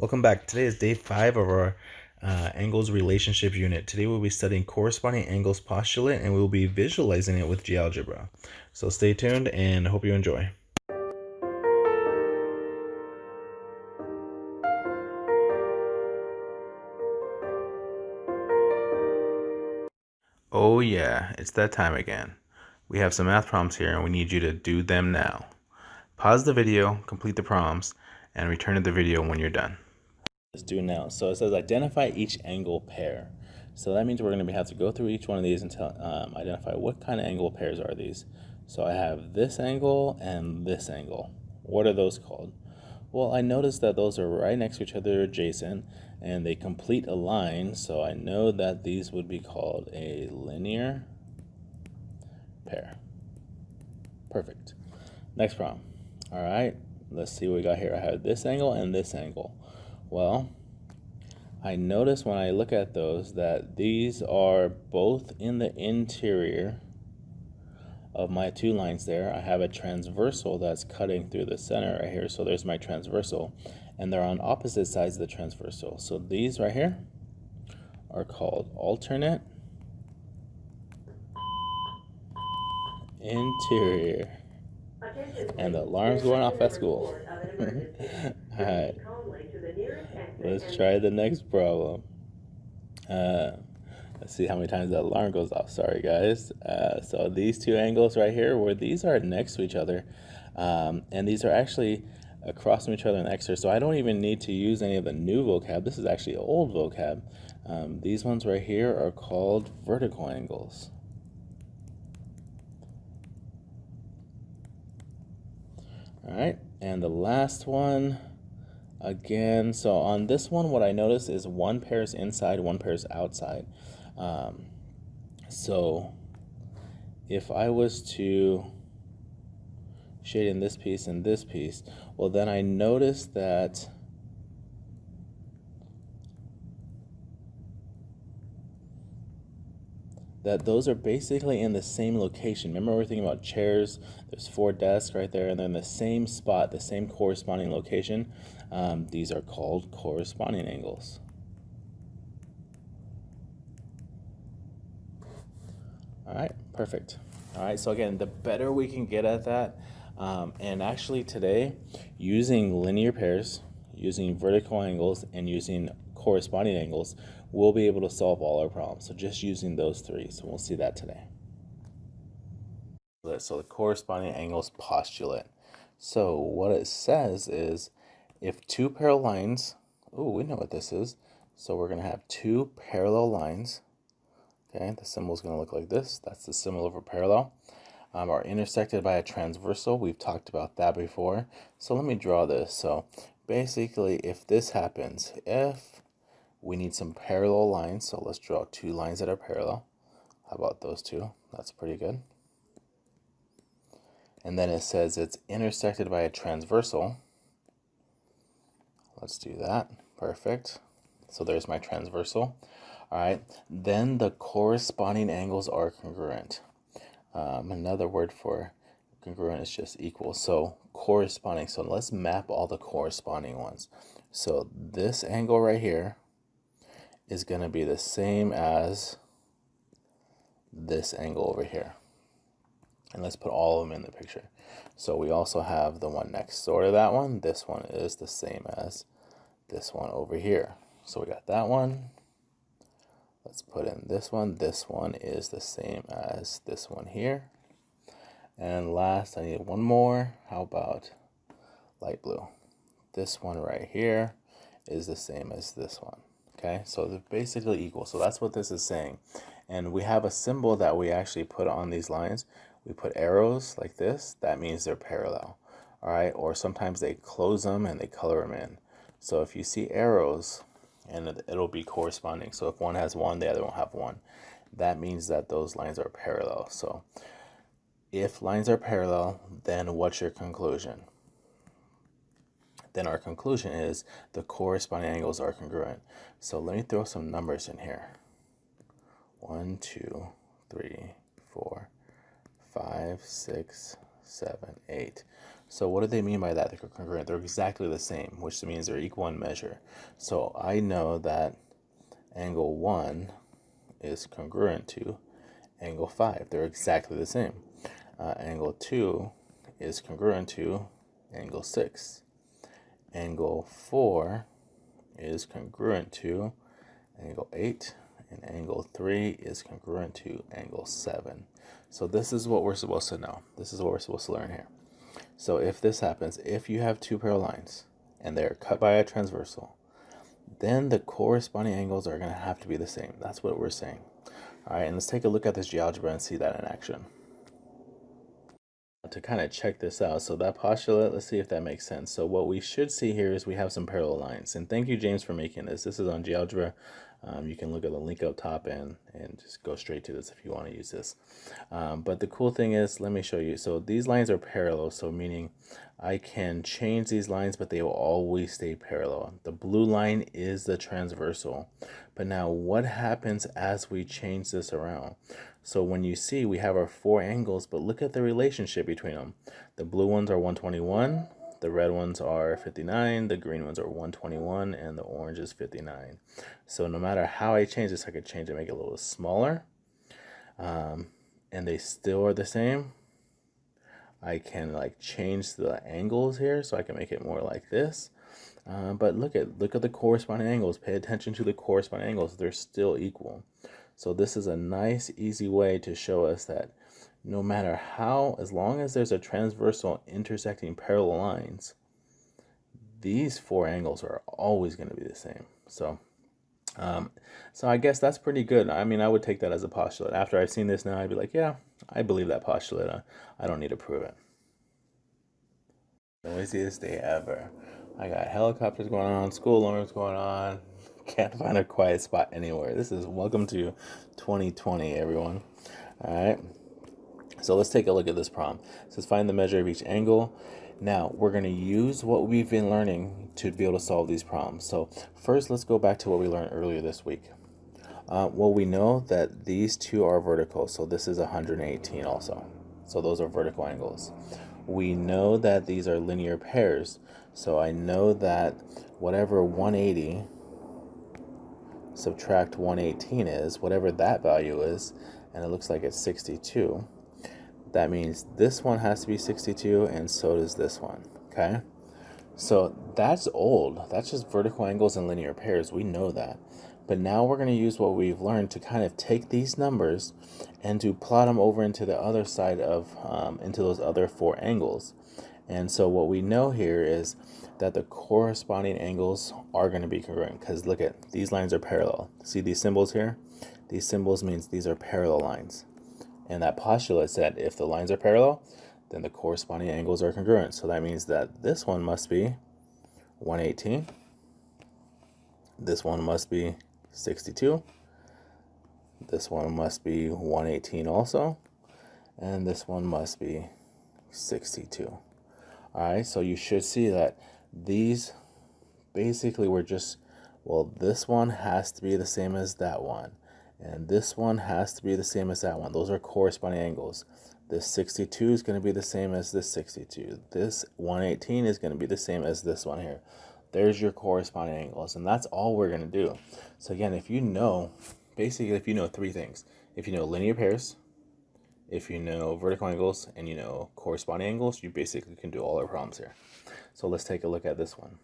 Welcome back. Today is day 5 of our angles relationship unit. Today we'll be studying corresponding angles postulate and we'll be visualizing it with GeoGebra. So stay tuned and I hope you enjoy. Oh yeah, it's that time again. We have some math problems here and we need you to do them now. Pause the video, complete the problems, and return to the video when you're done. Let's do it now. So it says identify each angle pair. So that means we're going to have to go through each one of these and identify what kind of angle pairs are these. So I have this angle and this angle. What are those called? Well, I noticed that those are right next to each other, adjacent, and they complete a line. So I know that these would be called a linear pair. Perfect. Next problem. All right, let's see what we got here. I have this angle and this angle. Well, I notice when I look at those that these are both in the interior of my two lines there. I have a transversal that's cutting through the center right here. So there's my transversal, and they're on opposite sides of the transversal. So these right here are called alternate interior. And the alarm's going off at school. All right, let's try the next problem. Let's see how many times that alarm goes off. Sorry, guys. So these two angles right here, where these are next to each other, and these are actually across from each other in the X-ray. So I don't even need to use any of the new vocab. This is actually old vocab. These ones right here are called vertical angles. All right, and the last one, again, so on this one, what I notice is one pair is inside, one pair is outside. So if I was to shade in this piece and this piece, well, then I notice that those are basically in the same location. Remember, we're thinking about chairs. There's 4 desks right there, and they're in the same spot, the same corresponding location. These are called corresponding angles. All right, perfect. All right, so again, the better we can get at that, and actually today, using linear pairs, using vertical angles, and using corresponding angles, we'll be able to solve all our problems. So just using those 3, so we'll see that today. So the corresponding angles postulate. So what it says is if 2 parallel lines, we know what this is. So we're going to have 2 parallel lines. Okay, the symbol is going to look like this. That's the symbol of a parallel. Are intersected by a transversal. We've talked about that before. So let me draw this. So basically, if this happens, if we need some parallel lines, so let's draw 2 lines that are parallel. How about those 2? That's pretty good. And then it says it's intersected by a transversal. Let's do that. Perfect. So there's my transversal. All right, then the corresponding angles are congruent. Another word for congruent is just equal. So corresponding, so let's map all the corresponding ones. So this angle right here is going to be the same as this angle over here. And let's put all of them in the picture. So we also have the one next door to that one. This one is the same as this one over here. So we got that one. Let's put in this one. This one is the same as this one here. And last, I need one more. How about light blue? This one right here is the same as this one. Okay, so they're basically equal. So that's what this is saying. And we have a symbol that we actually put on these lines. We put arrows like this. That means they're parallel. All right, or sometimes they close them and they color them in. So if you see arrows, and it'll be corresponding. So if one has 1, the other won't have 1. That means that those lines are parallel. So if lines are parallel, then what's your conclusion? Then our conclusion is the corresponding angles are congruent. So let me throw some numbers in here. 1, 2, 3, 4, 5, 6, 7, 8. So what do they mean by that? They're congruent. They're exactly the same, which means they're equal in measure. So I know that angle 1 is congruent to angle 5. They're exactly the same. Angle 2 is congruent to angle 6. Angle 4 is congruent to angle 8. And angle 3 is congruent to angle 7. So this is what we're supposed to know. This is what we're supposed to learn here. So if this happens, if you have two parallel lines and they're cut by a transversal, then the corresponding angles are going to have to be the same. That's what we're saying. All right, and let's take a look at this GeoGebra and see that in action. To kind of check this out, so that postulate, let's see if that makes sense. So what we should see here is we have some parallel lines. And thank you, James, for making this. This is on GeoGebra. You can look at the link up top and just go straight to this if you want to use this. But the cool thing is, let me show you. So these lines are parallel, so meaning I can change these lines, but they will always stay parallel. The blue line is the transversal. But now what happens as we change this around? So when you see we have our four angles, but look at the relationship between them. The blue ones are 121, the red ones are 59, the green ones are 121, and the orange is 59. So no matter how I change this, I could change it, make it a little smaller, and they still are the same. I can like change the angles here, so I can make it more like this. But look at the corresponding angles. Pay attention to the corresponding angles. They're still equal. So this is a nice, easy way to show us that no matter how, as long as there's a transversal intersecting parallel lines, these four angles are always going to be the same. So I guess that's pretty good. I mean, I would take that as a postulate. After I've seen this now, I'd be like, yeah, I believe that postulate. I don't need to prove it. Noisiest day ever. I got helicopters going on, school alarms going on. Can't find a quiet spot anywhere. This is welcome to 2020, everyone. All right. So let's take a look at this problem. It says find the measure of each angle. Now we're going to use what we've been learning to be able to solve these problems. So first, let's go back to what we learned earlier this week. Well, we know that these two are vertical, so this is 118 also. So those are vertical angles. We know that these are linear pairs, so I know that whatever 180 subtract 118 is, whatever that value is, and it looks like it's 62, that means this one has to be 62, and so does this one, okay? So that's old. That's just vertical angles and linear pairs. We know that. But now we're going to use what we've learned to kind of take these numbers and to plot them over into the other side of, into those other four angles. And so what we know here is that the corresponding angles are going to be congruent, because look at these lines are parallel. See these symbols here? These symbols means these are parallel lines. And that postulate said if the lines are parallel, then the corresponding angles are congruent. So that means that this one must be 118. This one must be 62. This one must be 118 also. And this one must be 62. All right, so you should see that these basically were just, well, this one has to be the same as that one. And this one has to be the same as that one. Those are corresponding angles. This 62 is going to be the same as this 62. This 118 is going to be the same as this one here. There's your corresponding angles, and that's all we're going to do. So again, if you know, basically if you know three things, if you know linear pairs, if you know vertical angles, and you know corresponding angles, you basically can do all our problems here. So let's take a look at this one.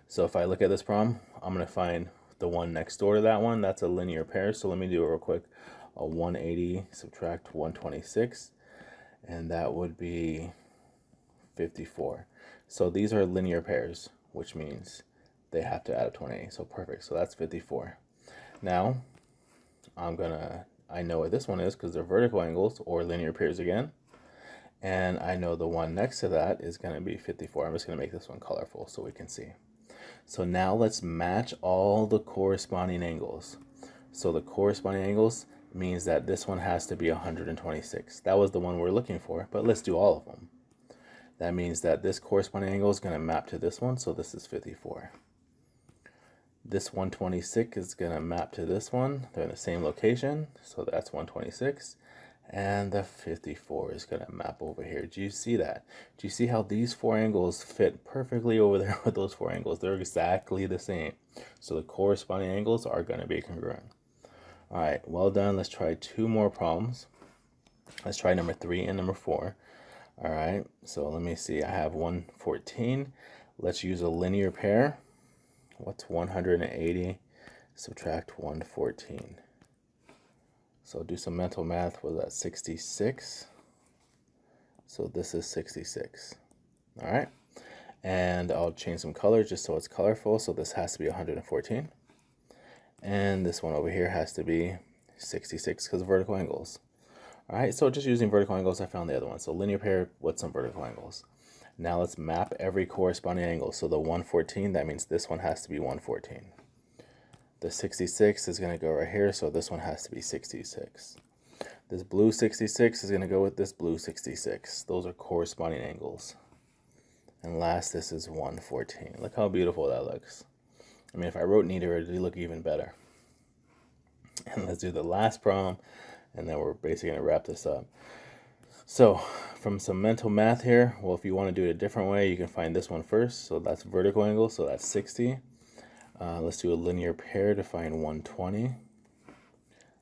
So if I look at this problem, I'm going to find the one next door to that one. That's a linear pair, so let me do it real quick. A 180 subtract 126, and that would be 54. So these are linear pairs, which means they have to add up to 180. So perfect. So that's 54. Now I know what this one is because they're vertical angles or linear pairs again. And I know the one next to that is going to be 54. I'm just going to make this one colorful so we can see. So now let's match all the corresponding angles. So the corresponding angles means that this one has to be 126. That was the one we're looking for, but let's do all of them. That means that this corresponding angle is going to map to this one, so this is 54. This 126 is going to map to this one. They're in the same location, so that's 126. And the 54 is going to map over here. Do you see that? Do you see how these four angles fit perfectly over there with those four angles? They're exactly the same. So the corresponding angles are going to be congruent. All right, well done. Let's try two more problems. Let's try number 3 and number 4. All right, so let me see. I have 114. Let's use a linear pair. What's 180? Subtract 114. So do some mental math. Was that 66? So this is 66. All right. And I'll change some colors just so it's colorful. So this has to be 114. And this one over here has to be 66 because of vertical angles. All right, so just using vertical angles, I found the other one. So linear pair with some vertical angles. Now let's map every corresponding angle. So the 114, that means this one has to be 114. The 66 is going to go right here, so this one has to be 66. This blue 66 is going to go with this blue 66. Those are corresponding angles. And last, this is 114. Look how beautiful that looks. I mean, if I wrote neater, it would look even better. And let's do the last problem, and then we're basically going to wrap this up. So from some mental math here, well, if you want to do it a different way, you can find this one first. So that's vertical angle, so that's 60. Let's do a linear pair to find 120.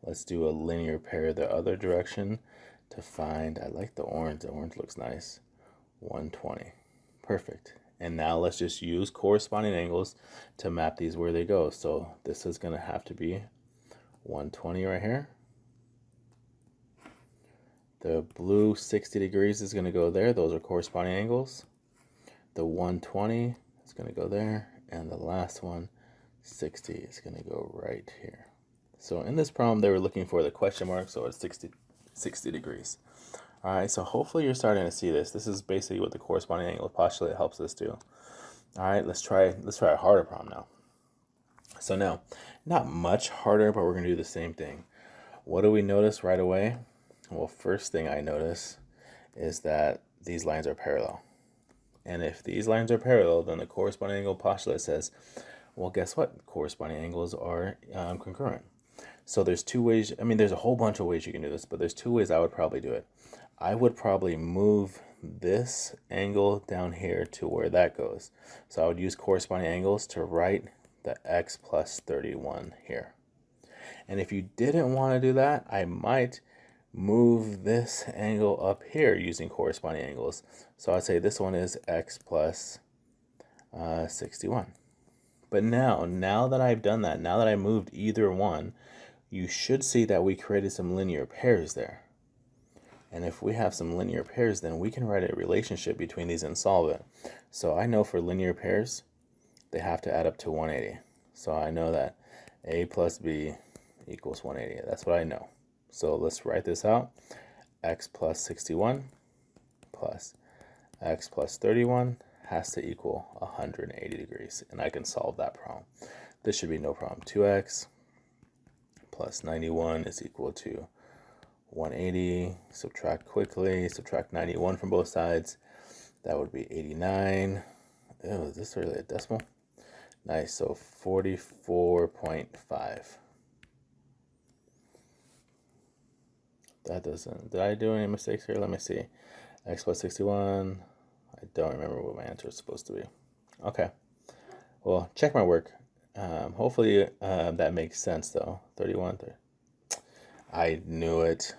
Let's do a linear pair the other direction to find, I like the orange looks nice, 120. Perfect. And now let's just use corresponding angles to map these where they go. So this is going to have to be 120 right here. The blue 60 degrees is going to go there. Those are corresponding angles. The 120 is going to go there. And the last one, 60, is going to go right here. So in this problem, they were looking for the question mark, so it's 60 degrees. All right, so hopefully you're starting to see this. This is basically what the corresponding angle postulate helps us do. All right, let's try a harder problem now. So now, not much harder, but we're going to do the same thing. What do we notice right away? Well, first thing I notice is that these lines are parallel. And if these lines are parallel, then the corresponding angle postulate says, well, guess what? Corresponding angles are congruent. So there's two ways. I mean, there's a whole bunch of ways you can do this, but there's two ways I would probably do it. I would probably move this angle down here to where that goes. So I would use corresponding angles to write the x plus 31 here. And if you didn't want to do that, I might move this angle up here using corresponding angles. So I'd say this one is x plus 61. But now that I've done that, now that I moved either one, you should see that we created some linear pairs there. And if we have some linear pairs, then we can write a relationship between these and solve it. So I know for linear pairs, they have to add up to 180. So I know that a plus b equals 180. That's what I know. So let's write this out. X plus 61 plus x plus 31 has to equal 180 degrees. And I can solve that problem. This should be no problem. 2x plus 91 is equal to 180. Subtract quickly. Subtract 91 from both sides. That would be 89. Oh, is this really a decimal? Nice. So 44.5. That doesn't, did I do any mistakes here? Let me see. X plus 61. I don't remember what my answer is supposed to be. Okay. Well, check my work. Hopefully that makes sense though. 31. I knew it.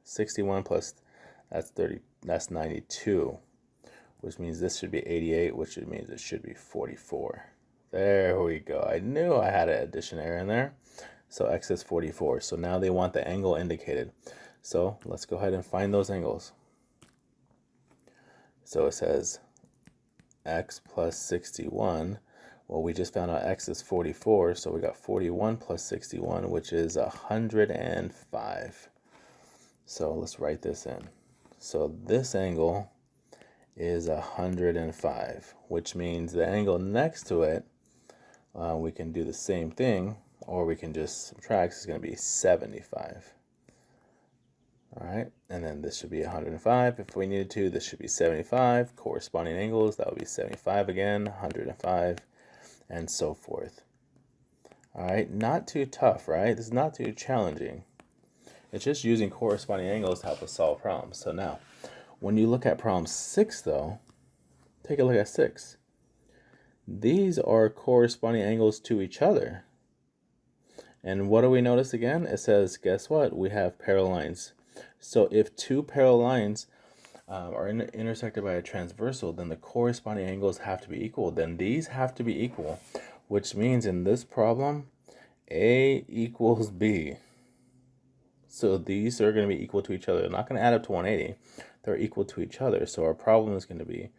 61 plus, that's 30, that's 92, which means this should be 88, which means it should be 44. There we go. I knew I had an addition error in there. So x is 44. So now they want the angle indicated. So let's go ahead and find those angles. So it says x plus 61. Well, we just found out x is 44. So we got 41 plus 61, which is 105. So let's write this in. So this angle is 105, which means the angle next to it, we can do the same thing, or we can just subtract. It's going to be 75. All right, and then this should be 105 if we needed to. This should be 75. Corresponding angles, that would be 75 again, 105, and so forth. All right, not too tough, right? This is not too challenging. It's just using corresponding angles to help us solve problems. So now, when you look at problem 6, though, take a look at 6. These are corresponding angles to each other. And what do we notice again? It says, guess what? We have parallel lines. So if two parallel lines are intersected by a transversal, then the corresponding angles have to be equal. Then these have to be equal, which means in this problem, A equals B. So these are going to be equal to each other. They're not going to add up to 180. They're equal to each other. So our problem is going to be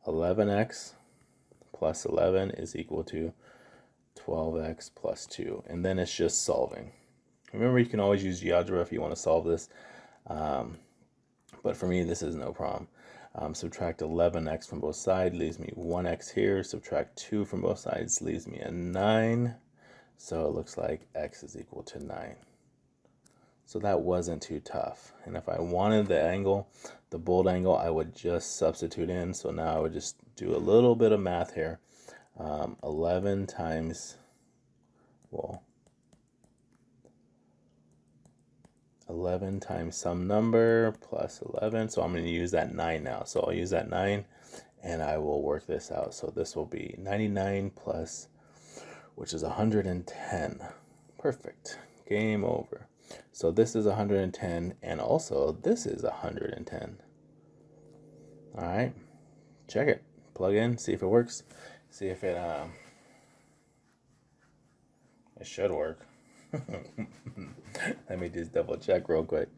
11x plus 11 is equal to 12x plus 2. And then it's just solving. Remember, you can always use GeoGebra if you want to solve this. But for me, this is no problem. Subtract 11x from both sides leaves me 1x here. Subtract 2 from both sides leaves me a 9. So it looks like x is equal to 9. So that wasn't too tough. And if I wanted the angle, the bold angle, I would just substitute in. So now I would just do a little bit of math here. 11 times, well, 11 times some number plus 11. So I'm going to use that 9 now. So I'll use that 9 and I will work this out. So this will be 99 plus, which is 110. Perfect. Game over. So this is 110 and also this is 110. All right. Check it. Plug in, see if it works. See if it should work. Let me just double check real quick.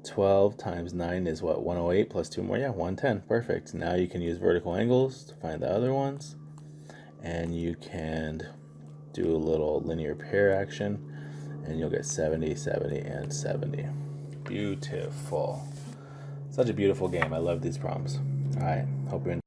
12 times 9 is what? 108 plus 2 more? Yeah, 110. Perfect. Now you can use vertical angles to find the other ones. And you can do a little linear pair action. And you'll get 70, 70, and 70. Beautiful. Such a beautiful game. I love these problems. All right. Hope you enjoy.